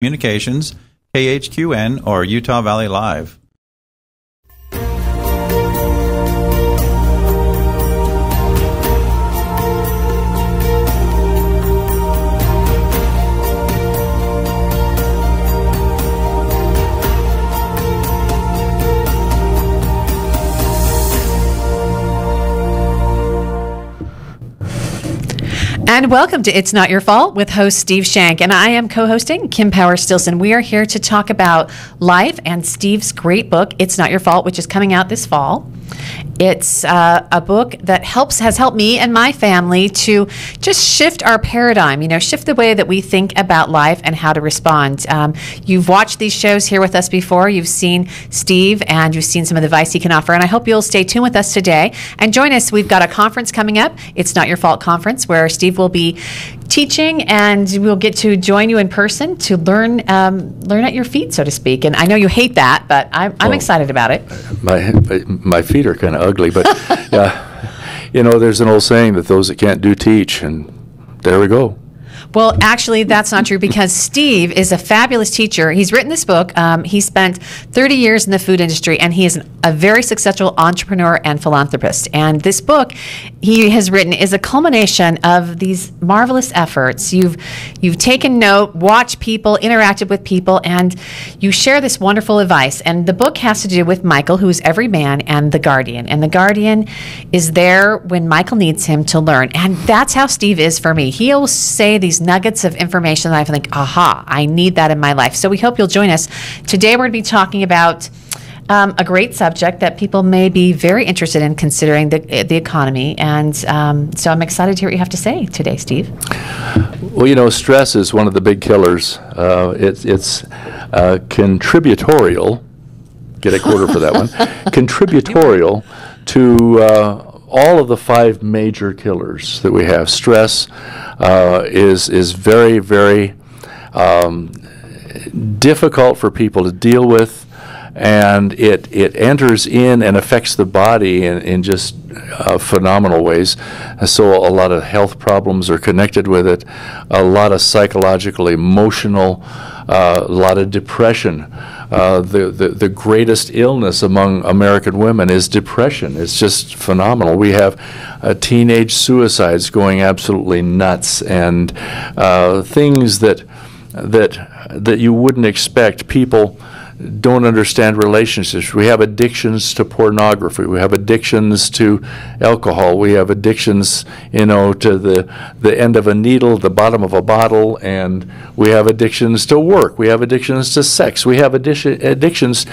Communications, KHQN, or Utah Valley Live. And welcome to It's Not Your Fault with host Steve Shenk. And I am co-hosting Kim Power-Stilson. We are here to talk about life and Steve's great book, It's Not Your Fault, which is coming out this fall. It's a book that has helped me and my family to just shift our paradigm, shift the way that we think about life and how to respond. You've watched these shows here with us before. You've seen Steve and you've seen some of the advice he can offer. And I hope you'll stay tuned with us today and join us. We've got a conference coming up, It's Not Your Fault Conference, where Steve will be teaching, and we'll get to join you in person to learn at your feet, so to speak. And I know you hate that, but I'm excited about it. My feet are kind of ugly, but there's an old saying that those that can't do teach, and there we go. Well, actually, that's not true, because Steve is a fabulous teacher. He's written this book. He spent 30 years in the food industry, and he is a very successful entrepreneur and philanthropist. And this book he has written is a culmination of these marvelous efforts. You've taken note, watched people, interacted with people, and you share this wonderful advice. And the book has to do with Michael, who is every man, and the guardian. And the guardian is there when Michael needs him to learn. And that's how Steve is for me. He'll say these nuggets of information that I think, aha, I need that in my life. So we hope you'll join us. Today we're going to be talking about a great subject that people may be very interested in, considering the economy. And so I'm excited to hear what you have to say today, Steve. Well, stress is one of the big killers. It's contributorial, get a quarter for that one, contributorial to all of the 5 major killers that we have. Stress is very, very difficult for people to deal with, and it enters in and affects the body in just phenomenal ways. So a lot of health problems are connected with it, a lot of psychological, emotional, a lot of depression. The greatest illness among American women is depression. It's just phenomenal. We have teenage suicides going absolutely nuts, and things that you wouldn't expect. People don't understand relationships. We have addictions to pornography. We have addictions to alcohol. We have addictions, to the end of a needle, the bottom of a bottle, and we have addictions to work. We have addictions to sex. We have addictions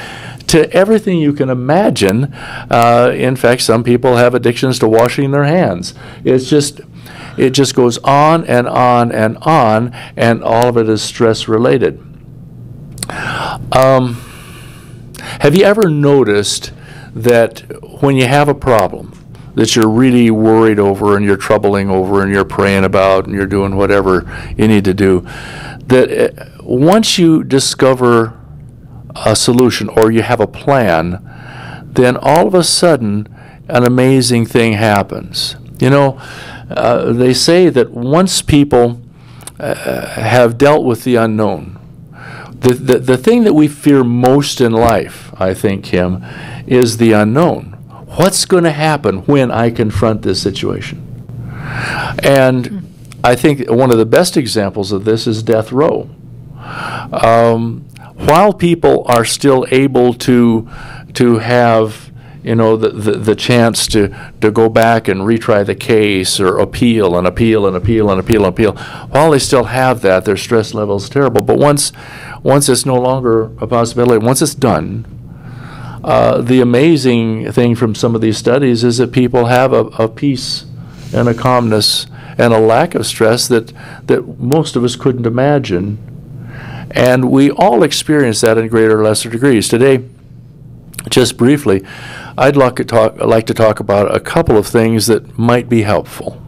to everything you can imagine. In fact, some people have addictions to washing their hands. It just goes on and on and on, and all of it is stress related. Have you ever noticed that when you have a problem that you're really worried over and you're troubling over and you're praying about and you're doing whatever you need to do, that once you discover a solution or you have a plan, then all of a sudden an amazing thing happens? They say that once people have dealt with the unknown, the thing that we fear most in life, I think, Kim, is the unknown. What's going to happen when I confront this situation? And I think one of the best examples of this is death row. While people are still able to have the chance to go back and retry the case or appeal and appeal and appeal and appeal and appeal, while they still have that, their stress level is terrible. But once it's no longer a possibility, once it's done, the amazing thing from some of these studies is that people have a peace and a calmness and a lack of stress that most of us couldn't imagine. And we all experience that in greater or lesser degrees. Today, just briefly, I'd like to talk about a couple of things that might be helpful.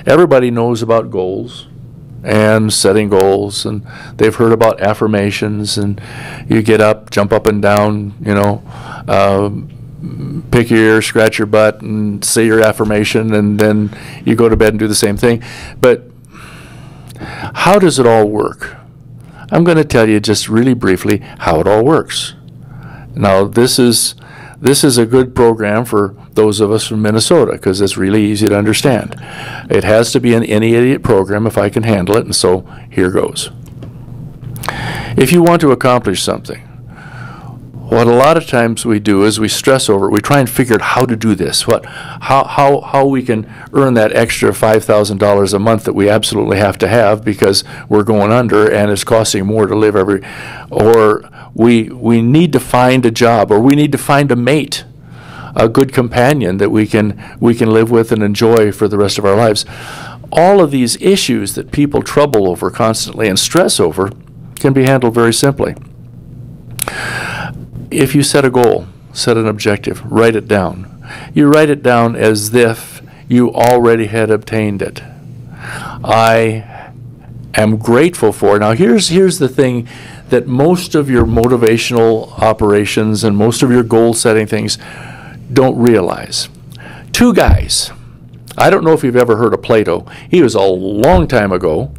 Everybody knows about goals and setting goals, and they've heard about affirmations, and you get up, jump up and down, pick your ear, scratch your butt, and say your affirmation, and then you go to bed and do the same thing. But How does it all work? I'm going to tell you just really briefly how it all works. Now, this is a good program for those of us from Minnesota because it's really easy to understand. It has to be an any idiot program if I can handle it, and so here goes. If you want to accomplish something, what a lot of times we do is we stress over it. We try and figure out how to do this, how we can earn that extra $5,000 a month that we absolutely have to have because we're going under and it's costing more to live or we need to find a job, or we need to find a mate, a good companion that we can live with and enjoy for the rest of our lives. All of these issues that people trouble over constantly and stress over can be handled very simply. If you set a goal, set an objective, write it down. You write it down as if you already had obtained it. I am grateful for. Now here's the thing that most of your motivational operations and most of your goal setting things don't realize. Two guys. I don't know if you've ever heard of Plato. He was a long time ago.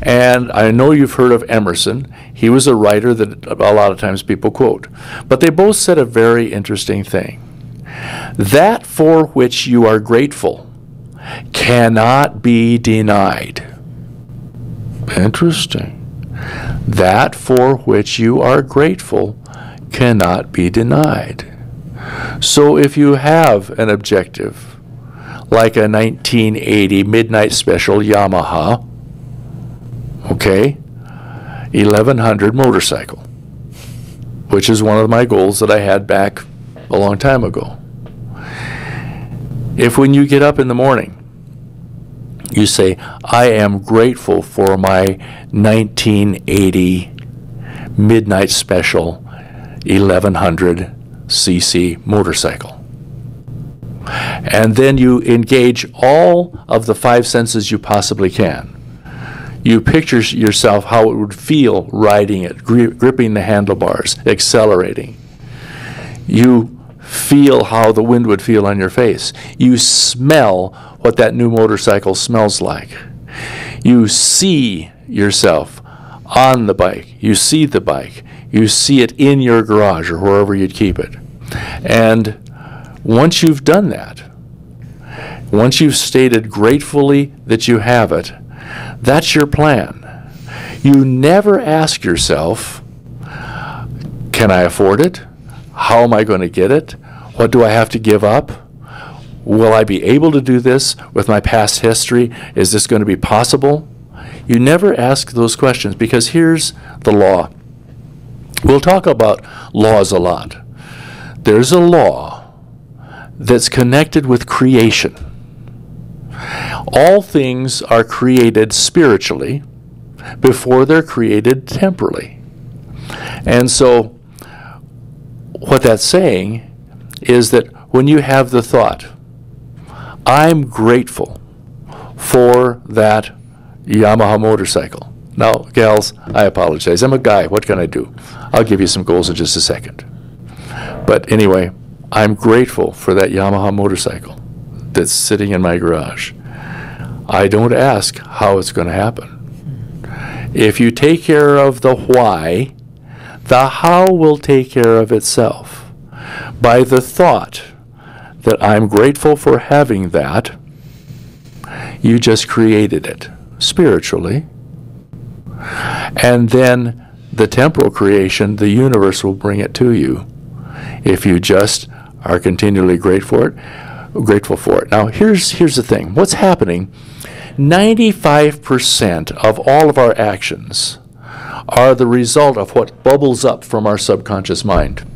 And I know you've heard of Emerson. He was a writer that a lot of times people quote. But they both said a very interesting thing. That for which you are grateful cannot be denied. Interesting. That for which you are grateful cannot be denied. So if you have an objective, like a 1980 Midnight Special Yamaha, okay, 1100 motorcycle, which is one of my goals that I had back a long time ago. If when you get up in the morning, you say, I am grateful for my 1980 Midnight Special 1100 cc motorcycle, and then you engage all of the five senses you possibly can. You picture yourself how it would feel riding it, gripping the handlebars, accelerating. You feel how the wind would feel on your face. You smell what that new motorcycle smells like. You see yourself on the bike. You see the bike. You see it in your garage or wherever you'd keep it. And once you've done that, once you've stated gratefully that you have it, that's your plan. You never ask yourself, can I afford it? How am I going to get it? What do I have to give up? Will I be able to do this with my past history? Is this going to be possible? You never ask those questions because here's the law. We'll talk about laws a lot. There's a law that's connected with creation. All things are created spiritually before they're created temporally. And so what that's saying is that when you have the thought, I'm grateful for that Yamaha motorcycle. Now, gals, I apologize. I'm a guy. What can I do? I'll give you some goals in just a second. But anyway, I'm grateful for that Yamaha motorcycle that's sitting in my garage. I don't ask how it's going to happen. If you take care of the why, the how will take care of itself. By the thought that I'm grateful for having that, you just created it spiritually. And then the temporal creation, the universe will bring it to you if you just are continually grateful for it. Now, here's the thing. What's happening? 95% of all of our actions are the result of what bubbles up from our subconscious mind.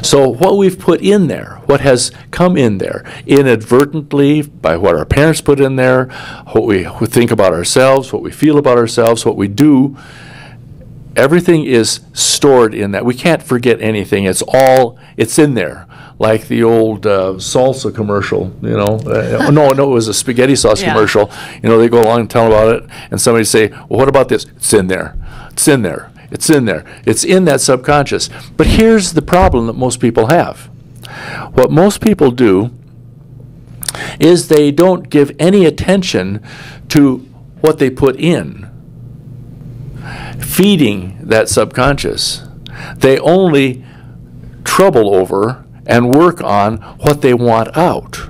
So what we've put in there, what has come in there inadvertently by what our parents put in there, what we think about ourselves, what we feel about ourselves, what we do, everything is stored in that. We can't forget anything. It's in there. Like the old salsa commercial, you know. No, it was a spaghetti sauce commercial. You know, they go along and tell about it, and somebody say, well, what about this? It's in there. It's in there. It's in there. It's in that subconscious. But here's the problem that most people have. What most people do is they don't give any attention to what they put in, feeding that subconscious. They only trouble over and work on what they want out.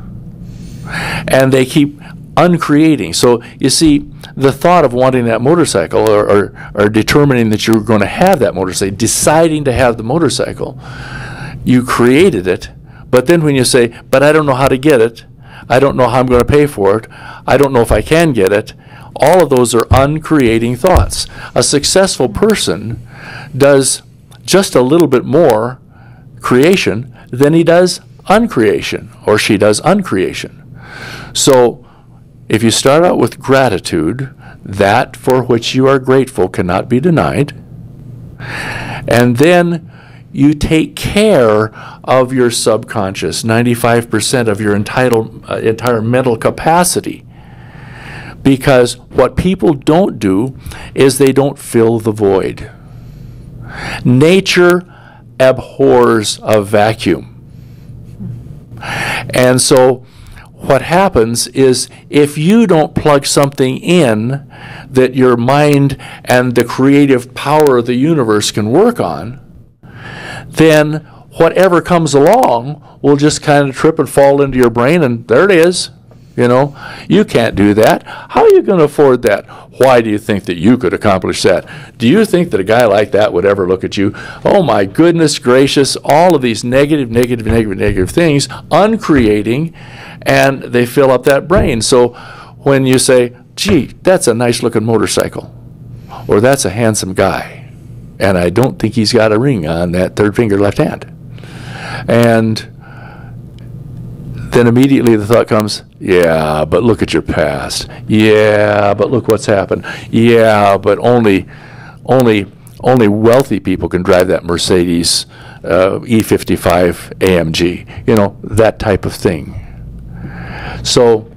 And they keep uncreating. So you see, the thought of wanting that motorcycle or determining that you're going to have that motorcycle, deciding to have the motorcycle, you created it, but then when you say, but I don't know how to get it, I don't know how I'm going to pay for it, I don't know if I can get it, all of those are uncreating thoughts. A successful person does just a little bit more creation than he does uncreation, or she does uncreation. So if you start out with gratitude, that for which you are grateful cannot be denied, and then you take care of your subconscious, 95% of your entire mental capacity. Because what people don't do is they don't fill the void. Nature abhors a vacuum. And so what happens is if you don't plug something in that your mind and the creative power of the universe can work on, then whatever comes along will just kind of trip and fall into your brain, and there it is. You know, you can't do that. How are you going to afford that? Why do you think that you could accomplish that? Do you think that a guy like that would ever look at you? Oh my goodness gracious, all of these negative things, uncreating, and they fill up that brain. So when you say, gee, that's a nice looking motorcycle, or that's a handsome guy, and I don't think he's got a ring on that third finger left hand. And then immediately the thought comes, yeah, but look at your past. Yeah, but look what's happened. Yeah, but only wealthy people can drive that Mercedes E55 AMG. You know, that type of thing. So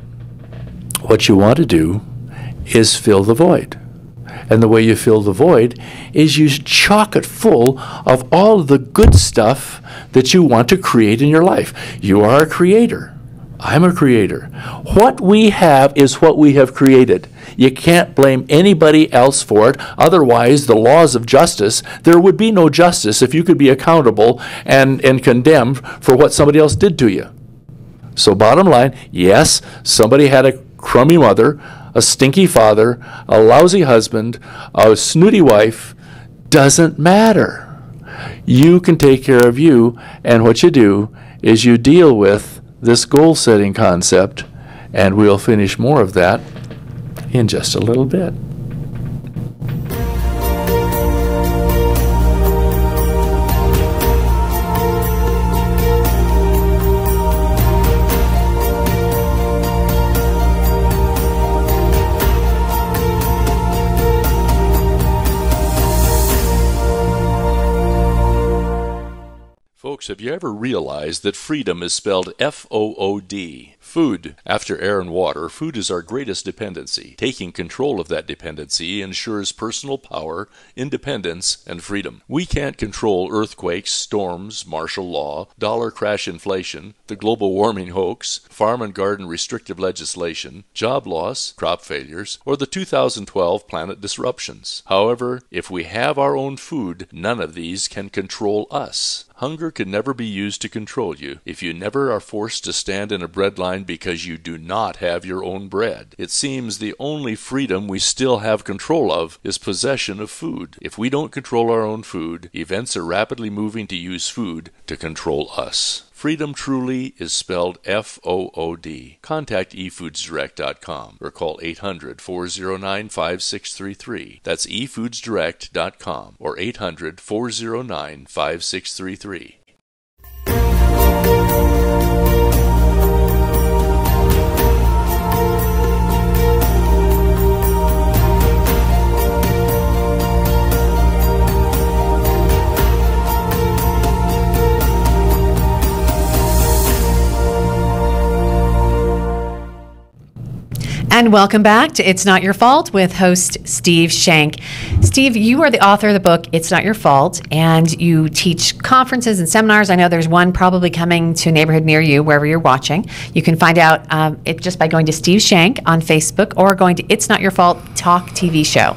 what you want to do is fill the void. And the way you fill the void is you chock it full of all the good stuff that you want to create in your life. You are a creator. I'm a creator. What we have is what we have created. You can't blame anybody else for it. Otherwise, the laws of justice, there would be no justice if you could be accountable and condemned for what somebody else did to you. So bottom line, yes, somebody had a crummy mother, a stinky father, a lousy husband, a snooty wife, doesn't matter. You can take care of you, and what you do is you deal with this goal-setting concept, and we'll finish more of that in just a little bit. Folks, have you ever realized that freedom is spelled F-O-O-D? Food. After air and water, food is our greatest dependency. Taking control of that dependency ensures personal power, independence, and freedom. We can't control earthquakes, storms, martial law, dollar crash inflation, the global warming hoax, farm and garden restrictive legislation, job loss, crop failures, or the 2012 planet disruptions. However, if we have our own food, none of these can control us. Hunger can never be used to control you if you never are forced to stand in a bread line because you do not have your own bread. It seems the only freedom we still have control of is possession of food. If we don't control our own food, events are rapidly moving to use food to control us. Freedom truly is spelled F-O-O-D. Contact efoodsdirect.com or call 800-409-5633. That's efoodsdirect.com or 800-409-5633. And welcome back to It's Not Your Fault with host Steve Shenk. Steve, you are the author of the book It's Not Your Fault, and you teach conferences and seminars. I know there's one probably coming to a neighborhood near you, wherever you're watching. You can find out it just by going to Steve Shenk on Facebook or going to It's Not Your Fault Talk TV show.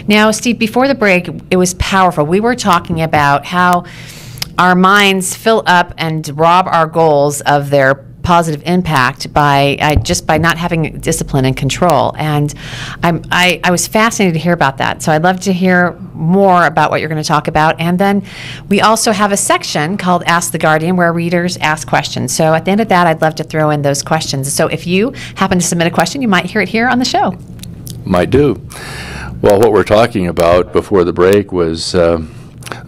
Now, Steve, before the break, it was powerful. We were talking about how our minds fill up and rob our goals of their positive impact by just by not having discipline and control. And I was fascinated to hear about that. So I'd love to hear more about what you're going to talk about. And then we also have a section called Ask the Guardian where readers ask questions. So at the end of that, I'd love to throw in those questions. So if you happen to submit a question, you might hear it here on the show. Might do. Well, what we're talking about before the break was the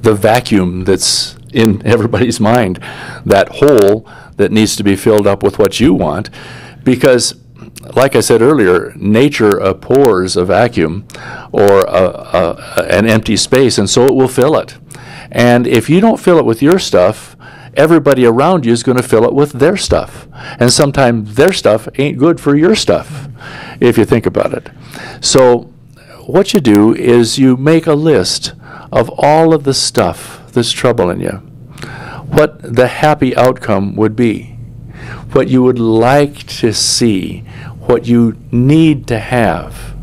vacuum that's in everybody's mind, that hole that needs to be filled up with what you want, because like I said earlier, nature abhors a vacuum or an empty space, and so it will fill it. And if you don't fill it with your stuff, everybody around you is going to fill it with their stuff. And sometimes their stuff ain't good for your stuff, if you think about it. So what you do is you make a list of all of the stuff that's troubling you, what the happy outcome would be, what you would like to see, what you need to have.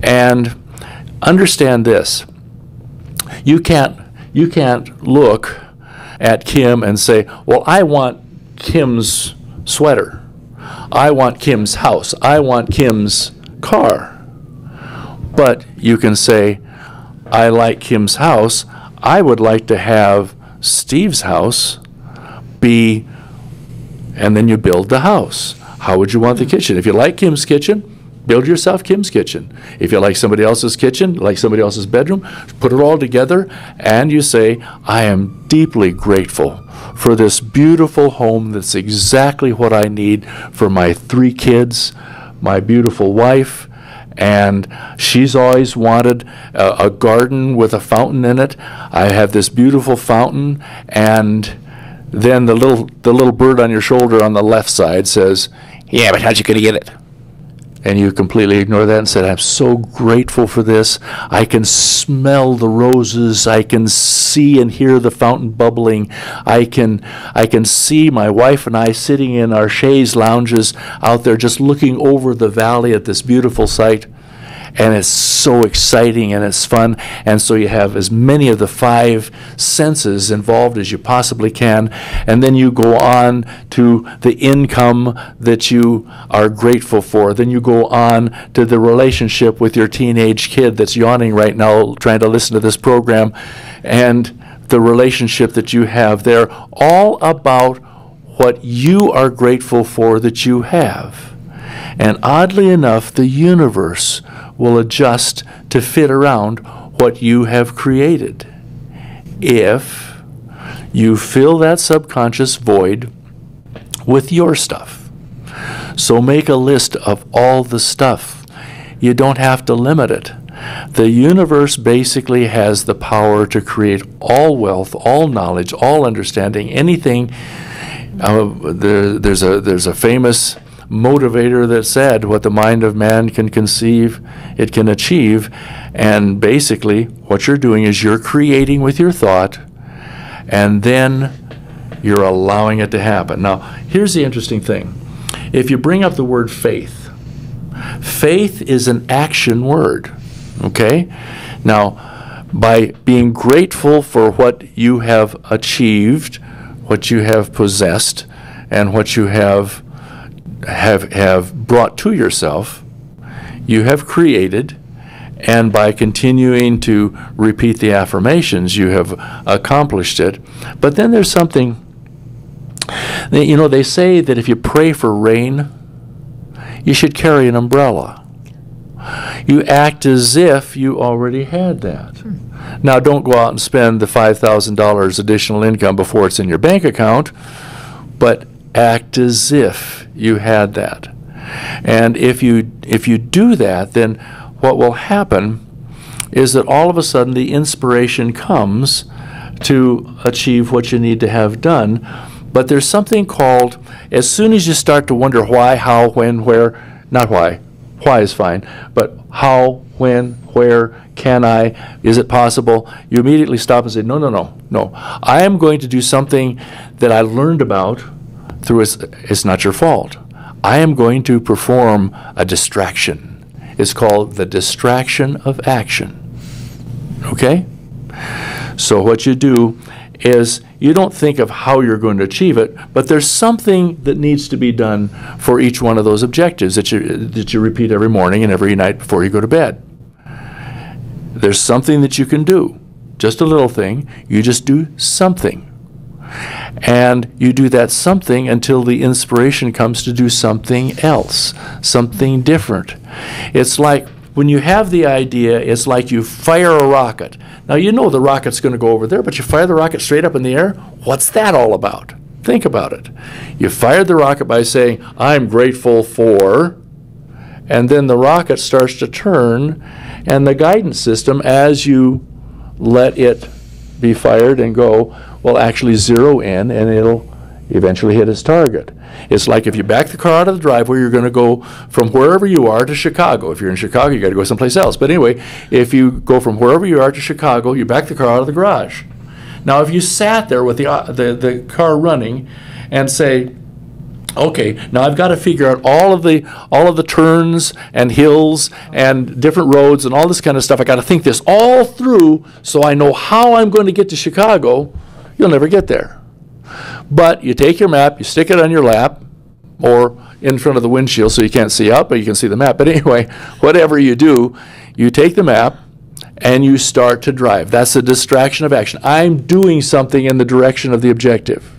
And understand this, you can't look at Kim and say, well, I want Kim's sweater, I want Kim's house, I want Kim's car. But you can say, I like Kim's house, I would like to have Steve's house be, and then you build the house. How would you want the kitchen? If you like Kim's kitchen, build yourself Kim's kitchen. If you like somebody else's kitchen, like somebody else's bedroom, put it all together and you say, I am deeply grateful for this beautiful home that's exactly what I need for my 3 kids, my beautiful wife, and she's always wanted a garden with a fountain in it. I have this beautiful fountain, and then the little bird on your shoulder on the left side says, yeah, but how'd you gonna get it? And you completely ignore that and said, I'm so grateful for this. I can smell the roses. I can see and hear the fountain bubbling. I can see my wife and I sitting in our chaise lounges out there just looking over the valley at this beautiful sight. And it's so exciting and it's fun. And so you have as many of the 5 senses involved as you possibly can. And then you go on to the income that you are grateful for. Then you go on to the relationship with your teenage kid that's yawning right now trying to listen to this program. And the relationship that you have there, all about what you are grateful for that you have. And oddly enough, the universe will adjust to fit around what you have created. If you fill that subconscious void with your stuff. So make a list of all the stuff. You don't have to limit it. The universe basically has the power to create all wealth, all knowledge, all understanding, anything. There's a famous motivator that said, what the mind of man can conceive, it can achieve. And basically what you're doing is you're creating with your thought, and then you're allowing it to happen. Now, here's the interesting thing. If you bring up the word faith, faith is an action word, okay? Now, by being grateful for what you have achieved, what you have possessed, and what you have brought to yourself, you have created, and by continuing to repeat the affirmations, you have accomplished it. But then there's something, you know, they say that if you pray for rain, you should carry an umbrella. You act as if you already had that. Now, don't go out and spend the $5,000 additional income before it's in your bank account, but act as if you had that. And if you do that, then what will happen is that all of a sudden the inspiration comes to achieve what you need to have done. But there's something called, as soon as you start to wonder why, how, when, where, not why, Why is fine. But how, when, where, can I, is it possible? You immediately stop and say, no, no, no, no. I am going to do something that I learned about through it's not your fault. I am going to perform a distraction. It's called the distraction of action. Okay? So what you do is you don't think of how you're going to achieve it, but there's something that needs to be done for each one of those objectives that you repeat every morning and every night before you go to bed. There's something that you can do, just a little thing. You just do something. And you do that something until the inspiration comes to do something else, something different. It's like when you have the idea, it's like you fire a rocket. Now you know the rocket's going to go over there, but you fire the rocket straight up in the air. What's that all about? Think about it. You fired the rocket by saying, I'm grateful for, and then the rocket starts to turn, and the guidance system, as you let it be fired and go, will actually zero in, and it'll eventually hit its target. It's like if you back the car out of the driveway, you're going to go from wherever you are to Chicago. If you're in Chicago, you got to go someplace else. But anyway, if you go from wherever you are to Chicago, you back the car out of the garage. Now, if you sat there with the car running and say, okay, now I've got to figure out all of the turns and hills and different roads and all this kind of stuff. I got to think this all through so I know how I'm going to get to Chicago. You'll never get there. But you take your map, you stick it on your lap or in front of the windshield so you can't see out, but you can see the map. But anyway, whatever you do, you take the map and you start to drive. That's the distraction of action. I'm doing something in the direction of the objective.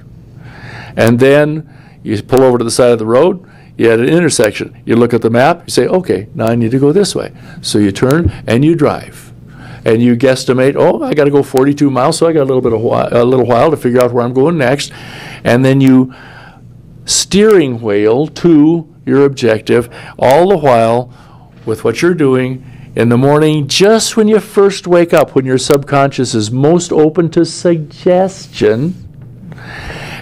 And then you pull over to the side of the road, you're at an intersection. You look at the map, you say, okay, now I need to go this way. So you turn and you drive. And you guesstimate, oh, I got to go 42 miles, so I got a little while to figure out where I'm going next. And then you steering wheel to your objective, all the while with what you're doing in the morning, just when you first wake up, when your subconscious is most open to suggestion.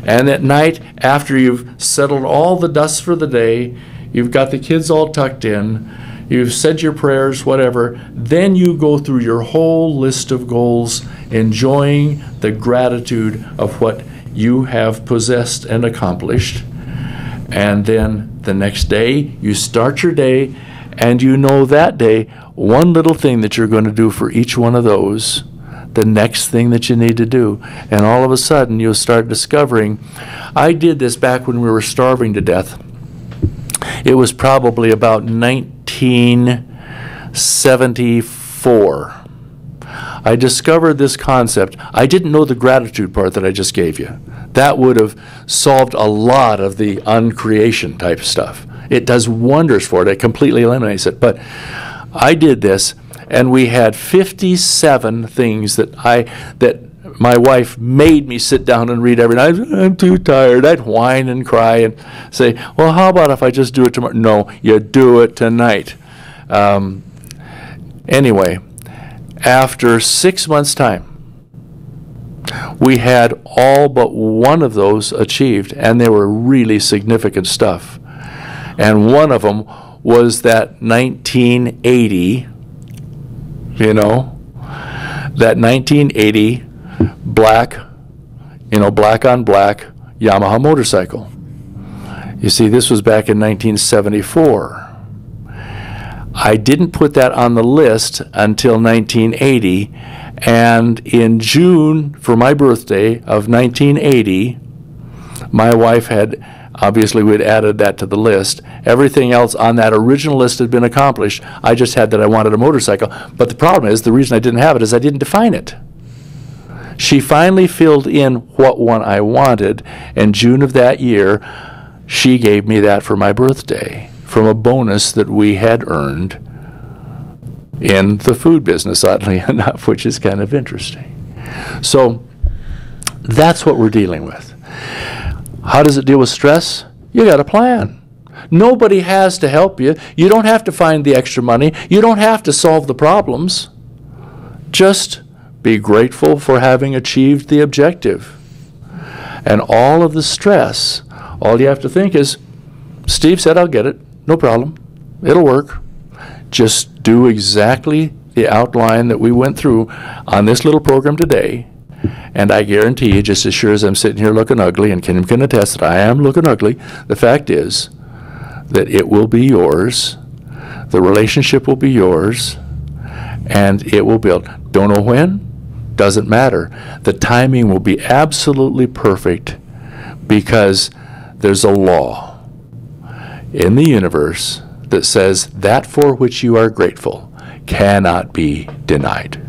And at night, after you've settled all the dust for the day, you've got the kids all tucked in, you've said your prayers, whatever, then you go through your whole list of goals, enjoying the gratitude of what you have possessed and accomplished. And then the next day, you start your day, and you know that day, one little thing that you're going to do for each one of those, the next thing that you need to do. And all of a sudden, you'll start discovering, I did this back when we were starving to death. It was probably about 1974. I discovered this concept. I didn't know the gratitude part that I just gave you. That would have solved a lot of the uncreation type stuff. It does wonders for it. It completely eliminates it. But I did this, and we had 57 things that my wife made me sit down and read every night. I'm too tired. I'd whine and cry and say, well, how about if I just do it tomorrow? No, you do it tonight. Anyway, after 6 months' time, we had all but one of those achieved, and they were really significant stuff. And one of them was that 1980, that 1980 black on black Yamaha motorcycle. You see, this was back in 1974. I didn't put that on the list until 1980, and in June, for my birthday of 1980, my wife had, obviously we'd added that to the list. Everything else on that original list had been accomplished. I just had that I wanted a motorcycle. But the problem is, the reason I didn't have it is I didn't define it. She finally filled in what one I wanted, and June of that year, she gave me that for my birthday from a bonus that we had earned in the food business, oddly enough, which is kind of interesting. So that's what we're dealing with. How does it deal with stress? You got a plan. Nobody has to help you. You don't have to find the extra money. You don't have to solve the problems. Just be grateful for having achieved the objective. And all of the stress, all you have to think is, Steve said I'll get it. No problem. It'll work. Just do exactly the outline that we went through on this little program today, and I guarantee you, just as sure as I'm sitting here looking ugly, and Kim can attest that I am looking ugly, the fact is that it will be yours, the relationship will be yours, and it will build. Don't know when? Doesn't matter. The timing will be absolutely perfect, because there's a law in the universe that says that for which you are grateful cannot be denied.